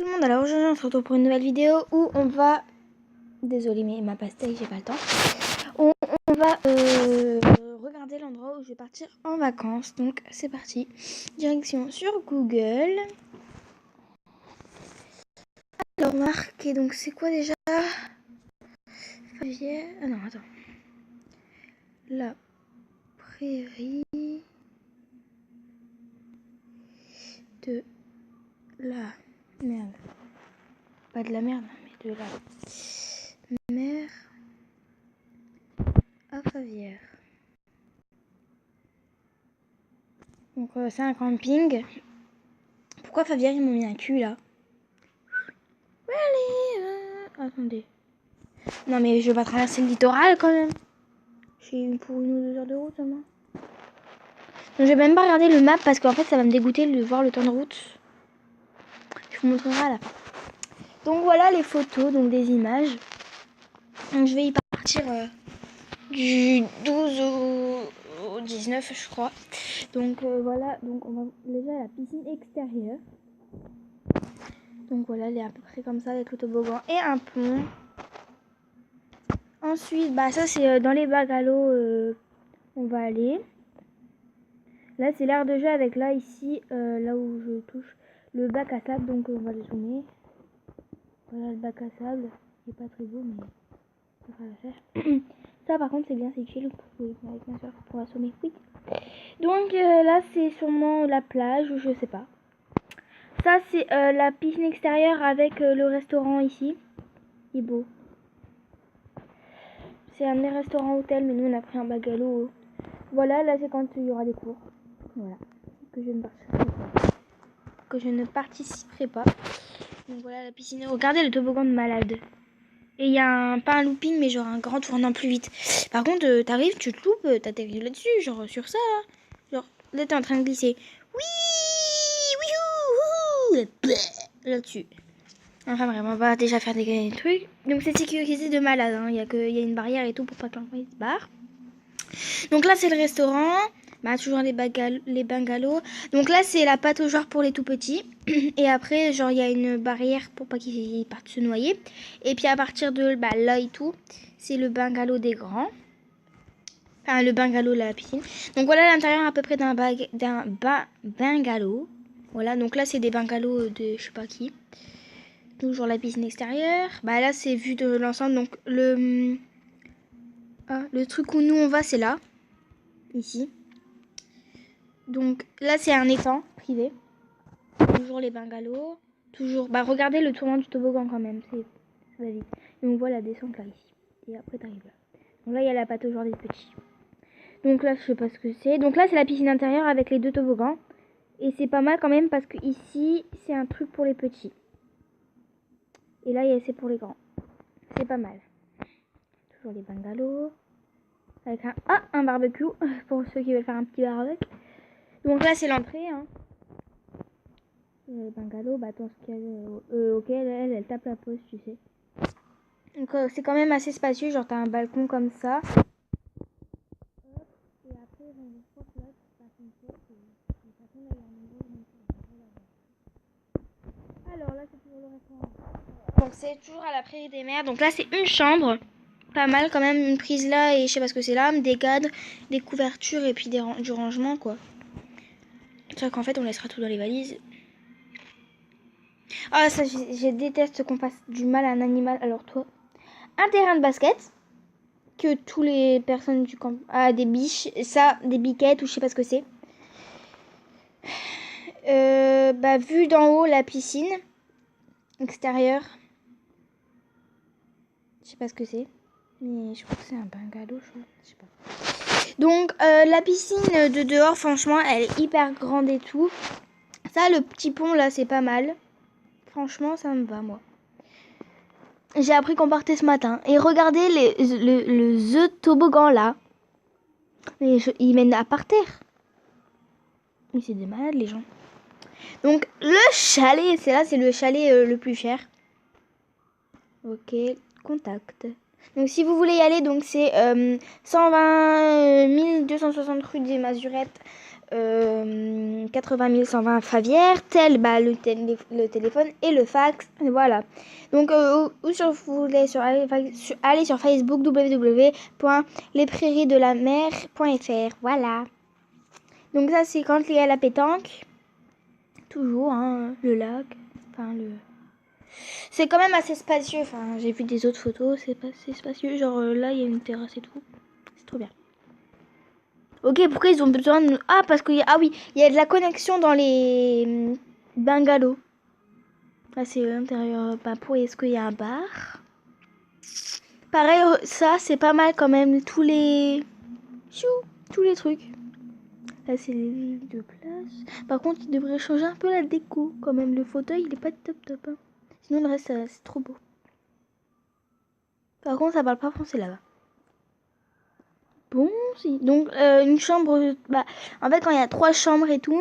Tout le monde, alors aujourd'hui on se retrouve pour une nouvelle vidéo où on va... Désolée mais ma pastèque, j'ai pas le temps. On va regarder l'endroit où je vais partir en vacances. Donc c'est parti. Direction sur Google. Alors marqué, donc c'est quoi déjà? Favière... Ah non, attends. La prairie de la merde. Pas de la merde, mais de la mer à Favière. Donc c'est un camping. Pourquoi Favière ils m'ont mis un cul là? Attendez. Non mais je vais pas traverser le littoral quand même. J'ai pour 1 ou 2 heures de route seulement. Donc je vais même pas regarder le map parce qu'en fait ça va me dégoûter de voir le temps de route. Je vous montrerai à la fin. Donc voilà les photos, donc des images. Donc je vais y partir du 12 au 19 je crois. Donc voilà, donc on va déjà à la piscine extérieure. Donc voilà, elle est à peu près comme ça avec le toboggan et un pont. Ensuite, bah ça c'est dans les bungalows on va aller. Là c'est l'aire de jeu avec là ici, là où je touche le bac à sable, donc on va le zoomer. Voilà le bac à sable, il est pas très beau mais ça va le faire. Ça par contre c'est bien, c'est chill, oui, avec ma soeur pour assommer, oui. Donc là c'est sûrement la plage ou je sais pas. Ça c'est la piscine extérieure avec le restaurant ici, il est beau. C'est un des restaurants hôtel mais nous on a pris un bungalow. Voilà, là c'est quand il y aura des cours. Voilà, que je ne participerai pas. Donc voilà la piscine. Regardez le toboggan de malade. Et il y a pas un looping mais genre un grand tournant plus vite. Par contre t'arrives, tu te loupes, t'atterris là-dessus, genre sur ça là. Genre là t'es en train de glisser. Oui, là-dessus. Enfin vraiment, on va déjà faire des trucs. Donc c'est sécurisé de malade, hein. Il y a une barrière et tout pour pas que l'enfant se barre. Donc là c'est le restaurant. Bah toujours les bungalows. Donc là c'est la pataugeoire pour les tout petits. Et après genre il y a une barrière pour pas qu'ils partent se noyer. Et puis à partir de là et tout, c'est le bungalow des grands. Enfin le bungalow de la piscine. Donc voilà l'intérieur à peu près d'un bungalow. Voilà, donc là c'est des bungalows de je sais pas qui. Toujours la piscine extérieure. Bah là c'est vu de l'ensemble. Donc le truc où nous on va c'est là. Ici. Donc là c'est un étang privé. Toujours les bungalows. Toujours. Bah regardez le tournant du toboggan quand même. Ça va vite. Et on voit la descente là ici. Et après t'arrives là. Donc là il y a la pataugeoire des petits. Donc là je sais pas ce que c'est. Donc là c'est la piscine intérieure avec les 2 toboggans. Et c'est pas mal quand même parce que ici c'est un truc pour les petits. Et là c'est pour les grands. C'est pas mal. Toujours les bungalows. Avec un barbecue pour ceux qui veulent faire un petit barbecue. Donc là c'est l'entrée. Hein. Le bungalow, bah attends, ok, elle tape la pause, tu sais. Donc c'est quand même assez spacieux, genre t'as un balcon comme ça. Et après, je crois que là, tu passes une porte alors là, c'est toujours le restaurant. Donc c'est toujours à la prairie des mers. Donc là, c'est une chambre. Pas mal quand même, une prise là et je sais pas ce que c'est là, des cadres, des couvertures et puis du rangement quoi. C'est vrai qu'en fait on laissera tout dans les valises. Ah ça je déteste qu'on fasse du mal à un animal. Alors toi, un terrain de basket que tous les personnes du camp des biches, ça des biquettes ou je sais pas ce que c'est. Bah vue d'en haut la piscine extérieure. Je sais pas ce que c'est. Mais je crois que c'est un bungalow, je sais pas. Donc la piscine de dehors, franchement, elle est hyper grande et tout. Ça, le petit pont là, c'est pas mal. Franchement, ça me va, moi. J'ai appris qu'on partait ce matin. Et regardez le toboggan là. Il mène à par terre. Mais c'est des malades, les gens. Donc le chalet, c'est le chalet le plus cher. Ok, contact. Donc si vous voulez y aller, donc c'est 120 260 rue des Mazurettes, 80 120 Favière, tel le téléphone et le fax, voilà. Donc vous voulez aller sur Facebook www.lesprairiesdelamer.fr, voilà. Donc ça c'est quand il y a la pétanque, toujours hein, le lac, enfin c'est quand même assez spacieux, enfin j'ai vu des autres photos, c'est pas assez spacieux, genre là il y a une terrasse et tout, c'est trop bien. Ok, pourquoi ils ont besoin de... Ah, parce qu'il y a... Ah oui, il y a de la connexion dans les bungalows. Là, c'est l'intérieur. Bah, pour est-ce qu'il y a un bar? Pareil, ça, c'est pas mal quand même. Tous les trucs. Là, c'est les lits de place. Par contre, il devrait changer un peu la déco. Quand même, le fauteuil, il est pas top top. Hein. Sinon, le reste, c'est trop beau. Par contre, ça parle pas français là-bas. Bon, si. Donc, une chambre... Bah, en fait, quand il y a 3 chambres et tout,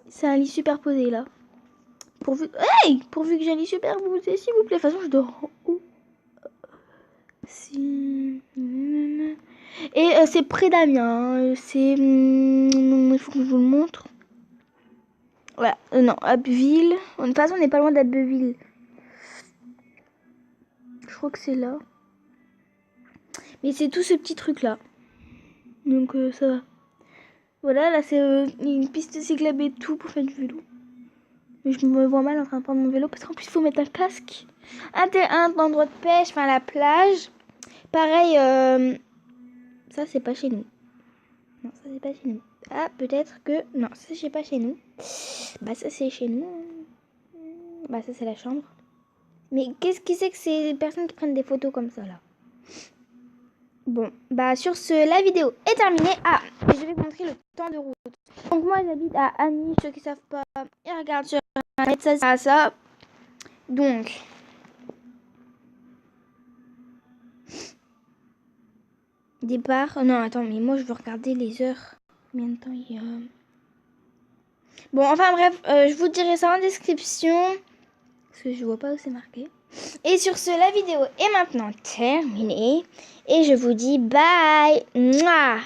c'est un lit superposé, là. Pourvu que j'ai un lit superposé, s'il vous plaît. De toute façon, je dors en haut. Si... Et c'est près d'Amiens. C'est... Il faut que je vous le montre. Voilà. Non, Abbeville. De toute façon, on n'est pas loin d'Abbeville. Je crois que c'est là. Mais c'est tout ce petit truc-là. Donc, ça va. Voilà, là, c'est une piste cyclable et tout pour faire du vélo. Mais je me vois mal en train de prendre mon vélo parce qu'en plus, il faut mettre un casque. Un endroit de pêche, enfin la plage. Pareil, ça, c'est pas chez nous. Non, ça, c'est pas chez nous. Ah, peut-être que... Non, ça, c'est pas chez nous. Bah, ça, c'est chez nous. Bah, ça, c'est la chambre. Mais qu'est-ce qui c'est que ces personnes qui prennent des photos comme ça, là? Bon, bah, sur ce, la vidéo est terminée. Ah, et je vais vous montrer le temps de route. Donc, moi, j'habite à Annie. Ceux qui savent pas, ils regardent sur Internet, ça. Donc... Départ. Non, attends, mais moi, je veux regarder les heures. Combien de temps il y a... Bon, enfin bref, je vous dirai ça en description. Parce que je vois pas où c'est marqué. Et sur ce, la vidéo est maintenant terminée. Et je vous dis bye. Mouah.